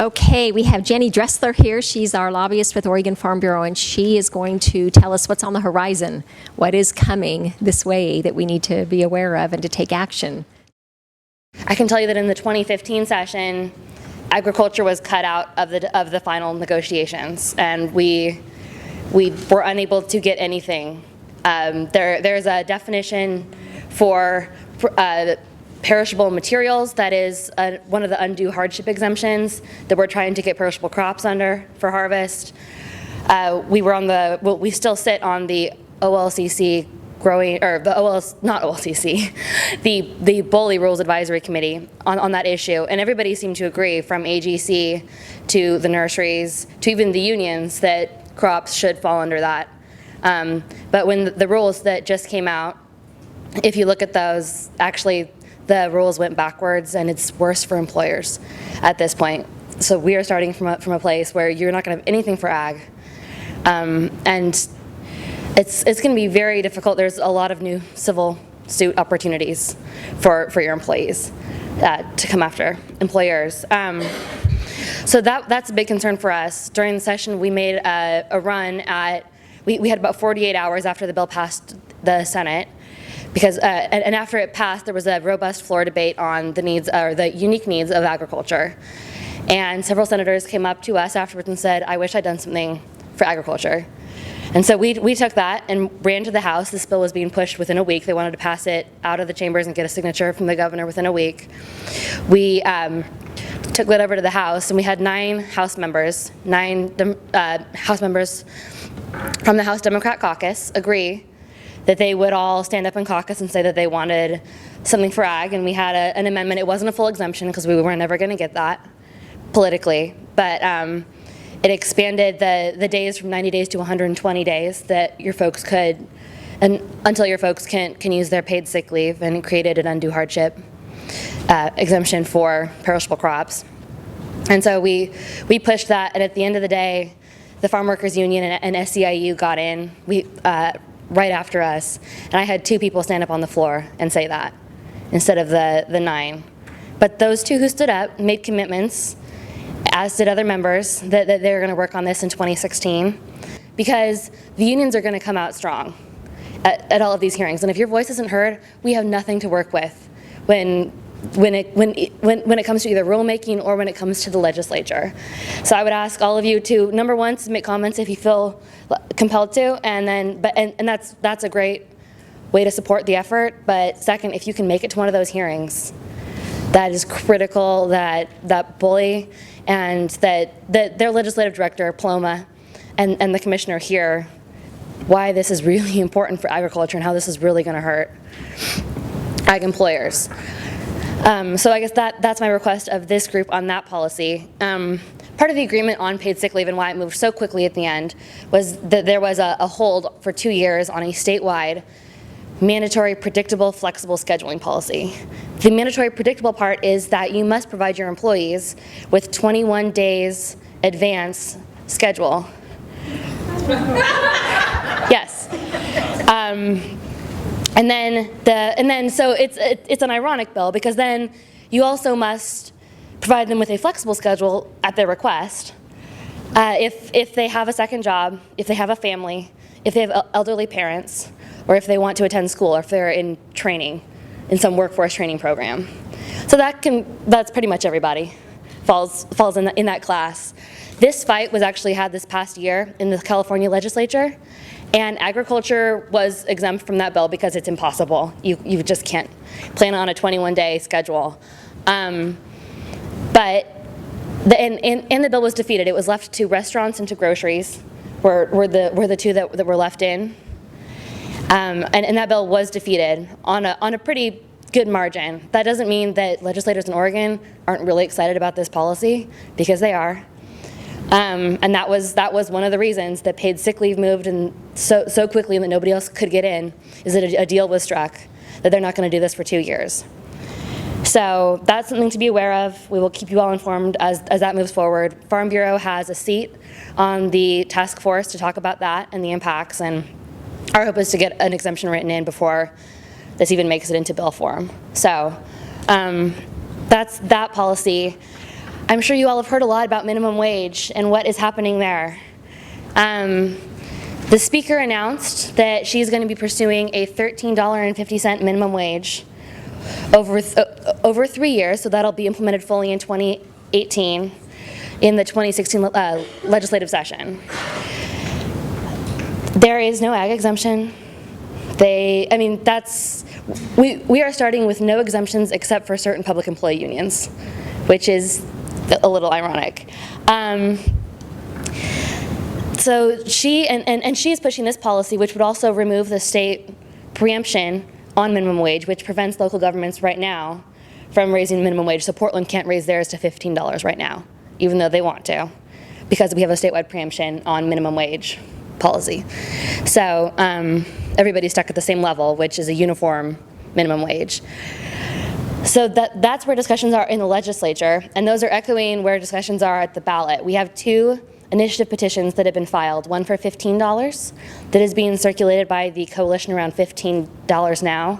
Okay, we have Jenny Dressler here. She's our lobbyist with Oregon Farm Bureau, and she is going to tell us what's on the horizon, what is coming this way that we need to be aware of and to take action. I can tell you that in the 2015 session, agriculture was cut out of the final negotiations, and we were unable to get anything. There's a definition for perishable materials that is one of the undue hardship exemptions that we're trying to get perishable crops under for harvest. We still sit on the OLCC the Bully Rules Advisory Committee on that issue, and everybody seemed to agree, from AGC to the nurseries to even the unions, that crops should fall under that. But when the rules that just came out, if you look at those, actually the rules went backwards, and it's worse for employers at this point. So we are starting from a place where you're not going to have anything for ag, and it's going to be very difficult. There's a lot of new civil suit opportunities for your employees to come after employers. So that's a big concern for us. During the session, we made a run at, we had about 48 hours after the bill passed the Senate, because and after it passed, there was a robust floor debate on the needs, or the unique needs of agriculture. And several senators came up to us afterwards and said, "I wish I'd done something for agriculture." And so we took that and ran to the House. This bill was being pushed within a week. They wanted to pass it out of the chambers and get a signature from the governor within a week. We took that over to the House, and we had nine House members from the House Democrat Caucus agree that they would all stand up in caucus and say that they wanted something for ag, and we had an amendment. It wasn't a full exemption because we were never going to get that politically, but it expanded the days from 90 days to 120 days that your folks could, and until your folks can use their paid sick leave, and it created an undue hardship exemption for perishable crops. And so we pushed that, and at the end of the day, the Farm Workers Union and SEIU got in right after us, and I had two people stand up on the floor and say that instead of the nine. But those two who stood up made commitments, as did other members, that they were going to work on this in 2016, because the unions are going to come out strong at all of these hearings. And if your voice isn't heard, we have nothing to work with when it comes to either rulemaking or when it comes to the legislature. So I would ask all of you to, number one, submit comments if you feel compelled to, and then that's a great way to support the effort. But second, if you can make it to one of those hearings, that is critical that Bully and that their legislative director, Paloma, and the commissioner hear why this is really important for agriculture and how this is really going to hurt ag employers. So I guess that's my request of this group on that policy. Part of the agreement on paid sick leave and why it moved so quickly at the end was that there was a hold for 2 years on a statewide mandatory, predictable, flexible scheduling policy. The mandatory predictable part is that you must provide your employees with 21 days advance schedule. Yes. And then so it's an ironic bill, because then you also must provide them with a flexible schedule at their request. If they have a second job, if they have a family, if they have elderly parents, or if they want to attend school, or if they're in training, in some workforce training program. So that's pretty much everybody falls in that class. This fight was actually had this past year in the California legislature, and agriculture was exempt from that bill because it's impossible. You just can't plan on a 21-day schedule. But the bill was defeated. It was left to restaurants and to groceries were the two that were left in. And that bill was defeated on a pretty good margin. That doesn't mean that legislators in Oregon aren't really excited about this policy, because they are. And that was one of the reasons that paid sick leave moved and so quickly and that nobody else could get in, is that a deal was struck that they're not going to do this for 2 years. So that's something to be aware of. We will keep you all informed as that moves forward. Farm Bureau has a seat on the task force to talk about that and the impacts, and our hope is to get an exemption written in before this even makes it into bill form. So that's that policy. I'm sure you all have heard a lot about minimum wage and what is happening there. The speaker announced that she's going to be pursuing a $13.50 minimum wage over 3 years, so that'll be implemented fully in 2018 in the 2016 legislative session. There is no ag exemption. We are starting with no exemptions except for certain public employee unions, which is a little ironic. So she is pushing this policy, which would also remove the state preemption on minimum wage, which prevents local governments right now from raising minimum wage. So Portland can't raise theirs to $15 right now, even though they want to, because we have a statewide preemption on minimum wage policy. So everybody's stuck at the same level, which is a uniform minimum wage. So that's where discussions are in the legislature, and those are echoing where discussions are at the ballot. We have 2 initiative petitions that have been filed, one for $15 that is being circulated by the coalition around $15 now,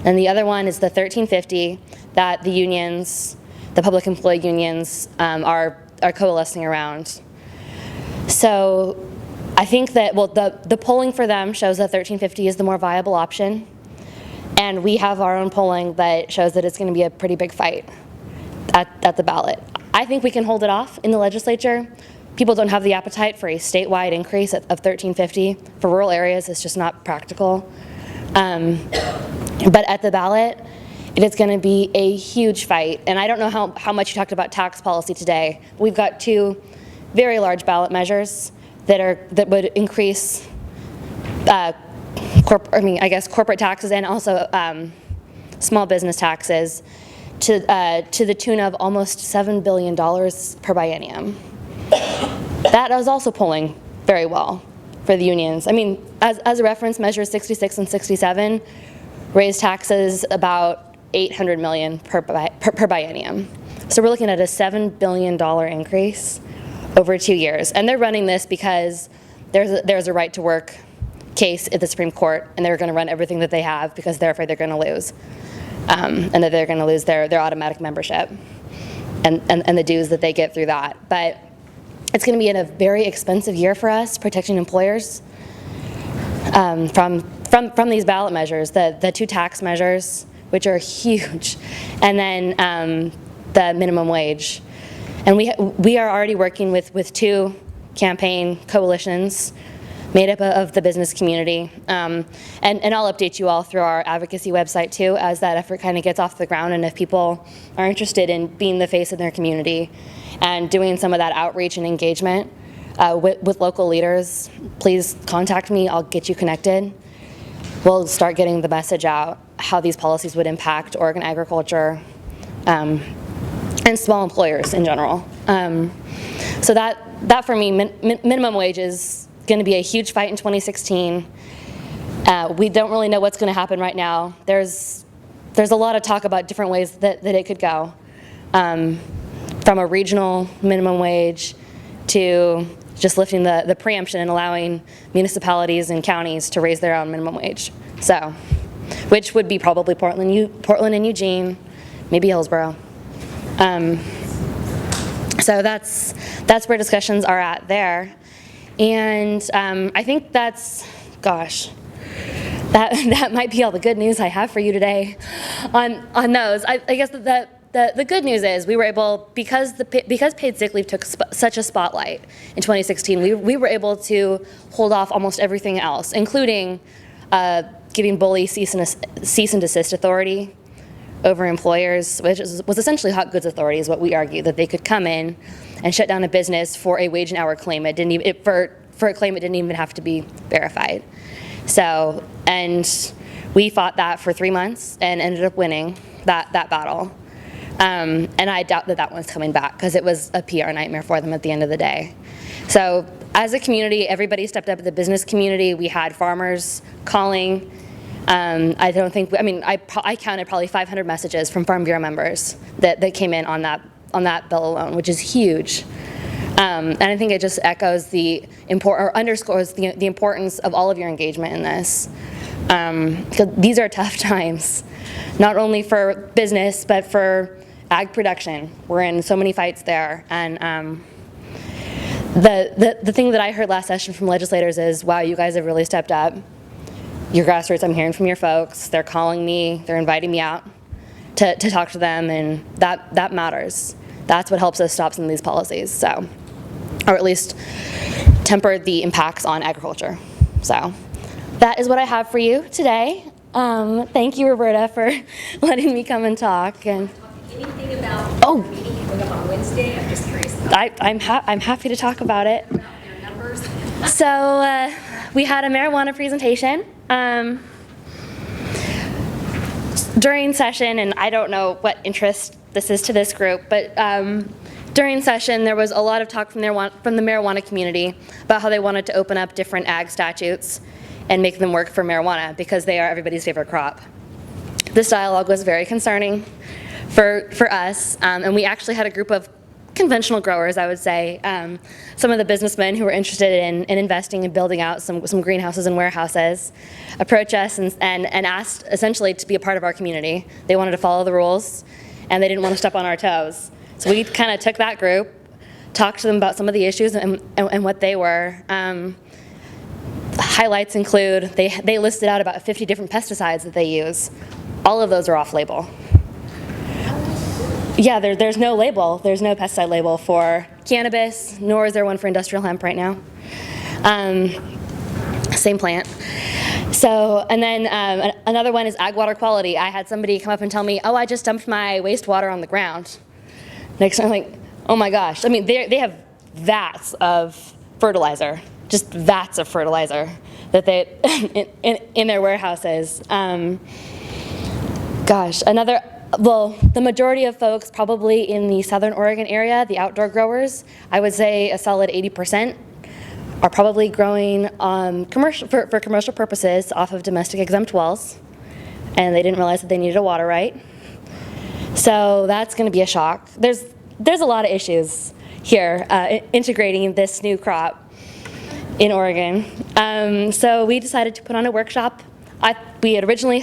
and the other one is the $13.50 that the unions, the public employee unions, are coalescing around. So I think that, well, the polling for them shows that $13.50 is the more viable option, and we have our own polling that shows that it's going to be a pretty big fight at the ballot. I think we can hold it off in the legislature. People don't have the appetite for a statewide increase of $13.50. For rural areas, it's just not practical. But at the ballot, it is going to be a huge fight. And I don't know how much you talked about tax policy today. We've got 2 very large ballot measures that would increase corporate taxes and also small business taxes to the tune of almost $7 billion per biennium. That is also polling very well for the unions. I mean, as a reference, measures 66 and 67 raised taxes about $800 million per biennium. So we're looking at a $7 billion increase over 2 years. And they're running this because there's a right to work case at the Supreme Court, and they're going to run everything that they have because they're afraid they're going to lose, and that they're going to lose their automatic membership and the dues that they get through that. But it's going to be in a very expensive year for us, protecting employers from these ballot measures, the 2 tax measures, which are huge, and then the minimum wage. And we are already working with 2 campaign coalitions made up of the business community. And I'll update you all through our advocacy website too, as that effort kind of gets off the ground, and if people are interested in being the face of their community and doing some of that outreach and engagement with local leaders, please contact me, I'll get you connected. We'll start getting the message out, how these policies would impact Oregon agriculture and small employers in general. So that for me, minimum wage is going to be a huge fight in 2016. We don't really know what's going to happen right now. There's a lot of talk about different ways that it could go, from a regional minimum wage to just lifting the preemption and allowing municipalities and counties to raise their own minimum wage. So, which would be probably Portland and Eugene, maybe Hillsborough. So that's where discussions are at there. And I think that's, gosh, that might be all the good news I have for you today on those. I guess the good news is we were able, because paid sick leave took such a spotlight in 2016, we were able to hold off almost everything else, including giving bully cease and desist authority over employers, which was essentially hot goods authority, is what we argue, that they could come in and shut down a business for a wage and hour claim. For a claim it didn't even have to be verified. So, and we fought that for 3 months and ended up winning that battle. And I doubt that one's coming back, because it was a PR nightmare for them at the end of the day. So as a community, everybody stepped up. The business community, we had farmers calling. I counted probably 500 messages from Farm Bureau members that came in on that bill alone, which is huge. And I think it just echoes underscores the importance of all of your engagement in this. Because these are tough times, not only for business, but for ag production. We're in so many fights there. And the thing that I heard last session from legislators is, wow, you guys have really stepped up. Your grassroots, I'm hearing from your folks. They're calling me, they're inviting me out to talk to them, and that matters. That's what helps us stop some of these policies, so, or at least temper the impacts on agriculture. So that is what I have for you today. Thank you, Roberta, for letting me come and talk. And Anything about the meeting coming up on Wednesday? I'm just curious. I'm happy to talk about it. About your numbers. So we had a marijuana presentation during session, and I don't know what interest this is to this group, but during session there was a lot of talk from the marijuana community about how they wanted to open up different ag statutes and make them work for marijuana because they are everybody's favorite crop. This dialogue was very concerning for us, and we actually had a group of conventional growers, I would say, some of the businessmen who were interested in investing and building out some greenhouses and warehouses approach us and asked essentially to be a part of our community. They wanted to follow the rules, and they didn't want to step on our toes. So we kind of took that group, talked to them about some of the issues and what they were. Highlights include, they listed out about 50 different pesticides that they use. All of those are off-label. Yeah, there's no label. There's no pesticide label for cannabis, nor is there one for industrial hemp right now. Same plant. So, and then another one is ag water quality. I had somebody come up and tell me, oh, I just dumped my wastewater on the ground. Next time I'm like, oh my gosh. I mean, they have vats of fertilizer, just vats of fertilizer that they, in their warehouses. Well, the majority of folks probably in the Southern Oregon area, the outdoor growers, I would say a solid 80% are probably growing for commercial purposes off of domestic exempt wells, and they didn't realize that they needed a water right. So that's going to be a shock. There's a lot of issues here integrating this new crop in Oregon. So we decided to put on a workshop. We had originally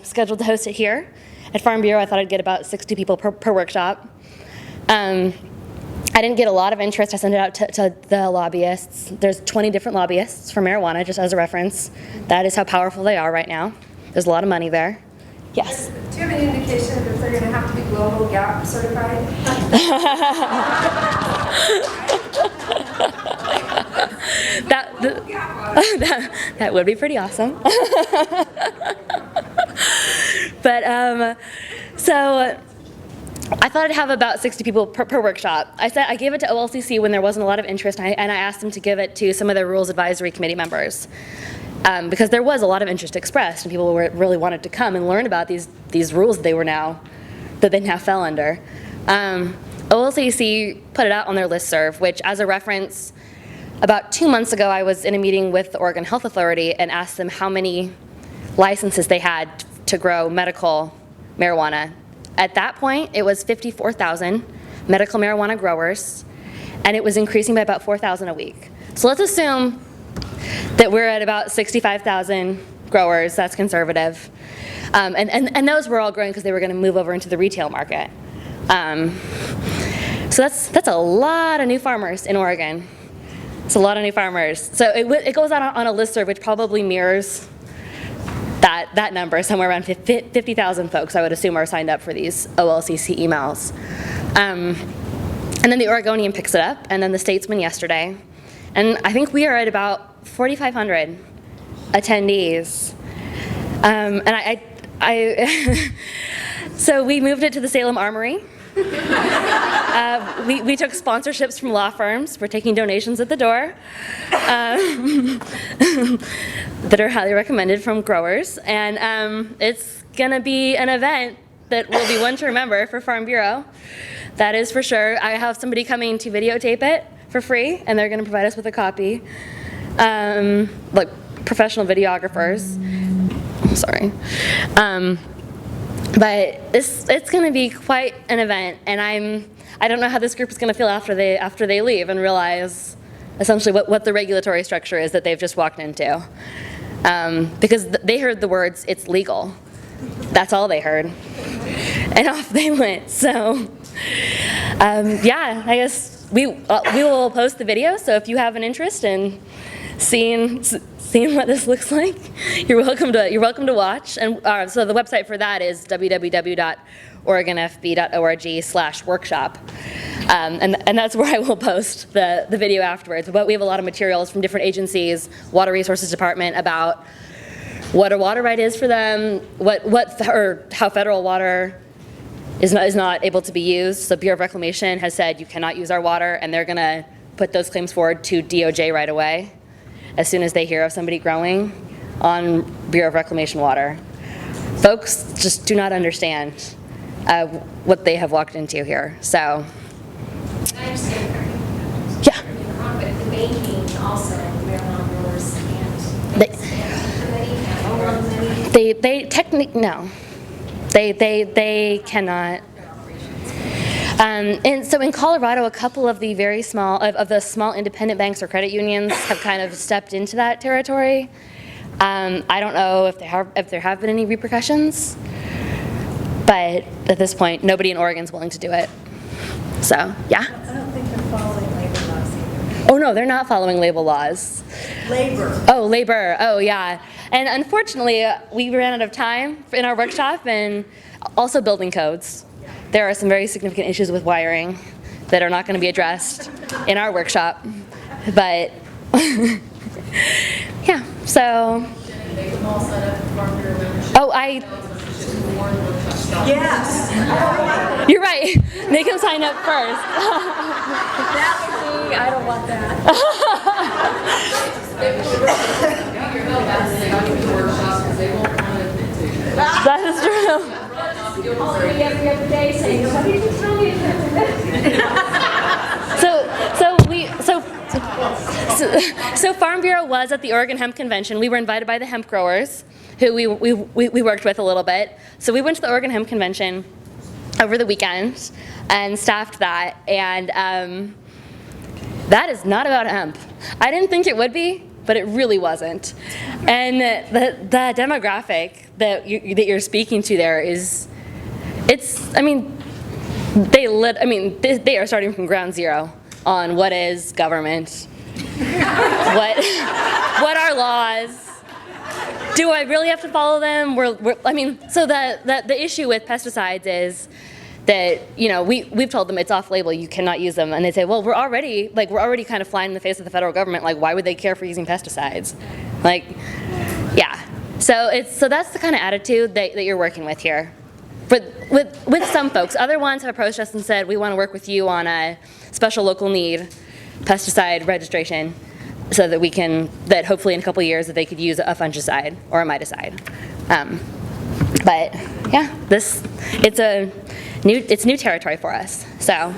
scheduled to host it here at Farm Bureau. I thought I'd get about 60 people per workshop. I didn't get a lot of interest. I sent it out to the lobbyists. There's 20 different lobbyists for marijuana, just as a reference. That is how powerful they are right now. There's a lot of money there. Yes? Do you have any indication if they're going to have to be Global Gap certified? That would be pretty awesome. But so I thought I'd have about 60 people per workshop. I gave it to OLCC when there wasn't a lot of interest, and I asked them to give it to some of the Rules Advisory Committee members. Because there was a lot of interest expressed, and people really wanted to come and learn about these rules that they now fell under. OLCC put it out on their listserv, which, as a reference, about 2 months ago I was in a meeting with the Oregon Health Authority and asked them how many licenses they had to grow medical marijuana. At that point, it was 54,000 medical marijuana growers, and it was increasing by about 4,000 a week. So let's assume that we're at about 65,000 growers. That's conservative. And those were all growing because they were going to move over into the retail market. So that's a lot of new farmers in Oregon. It's a lot of new farmers. So it goes out on a listserv which probably mirrors that number. Somewhere around 50,000 folks, I would assume, are signed up for these OLCC emails. And then the Oregonian picks it up, and then the Statesman yesterday. And I think we are at about 4,500 attendees. And I so we moved it to the Salem Armory. We took sponsorships from law firms. We're taking donations at the door that are highly recommended from growers. And it's going to be an event that will be one to remember for Farm Bureau. That is for sure. I have somebody coming to videotape it for free, and they're going to provide us with a copy. Like professional videographers. Sorry. But it's going to be quite an event, and I don't know how this group is going to feel after they leave and realize essentially what the regulatory structure is that they've just walked into. Because they heard the words, "it's legal." That's all they heard. and off they went. So yeah, I guess we will post the video, so if you have an interest in seeing what this looks like, you're welcome to watch. And so the website for that is www.oregonfb.org/workshop, and that's where I will post the video afterwards. But we have a lot of materials from different agencies, Water Resources Department, about what a water right is for them, or how federal water is not able to be used. So Bureau of Reclamation has said you cannot use our water, and they're going to put those claims forward to DOJ right away as soon as they hear of somebody growing on Bureau of Reclamation water. Folks just do not understand what they have walked into here. So, I understand. yeah. But the banking also, marijuana growers can't. They cannot. And so in Colorado, a couple of the very small, of the small independent banks or credit unions have kind of stepped into that territory. I don't know if there have been any repercussions, but at this point, nobody in Oregon is willing to do it. So, yeah. I don't think they're following labor laws either. Oh no, they're not following labor laws. Labor. Oh, labor. Oh, yeah. And unfortunately, we ran out of time in our workshop, and also building codes. There are some very significant issues with wiring that are not going to be addressed in our workshop. But yeah, so. Oh, Yes. you're right. They can sign up first. That would be, I don't want that. That is true. Every other day saying, what did you tell me? So Farm Bureau was at the Oregon Hemp Convention. We were invited by the hemp growers, who we worked with a little bit. So we went to the Oregon Hemp Convention over the weekend and staffed that, and that is not about hemp. I didn't think it would be, but it really wasn't. And the demographic that you're speaking to there is, they are starting from ground zero on what is government, what are laws. Do I really have to follow them? So the issue with pesticides is that, we've told them it's off-label, you cannot use them, and they say, well, we're already kind of flying in the face of the federal government. Like, why would they care for using pesticides? Like, yeah. So that's the kind of attitude that you're working with here. But with some folks, other ones have approached us and said, we want to work with you on a special local need pesticide registration, so that hopefully in a couple of years that they could use a fungicide or a miticide. But yeah, it's new territory for us. So.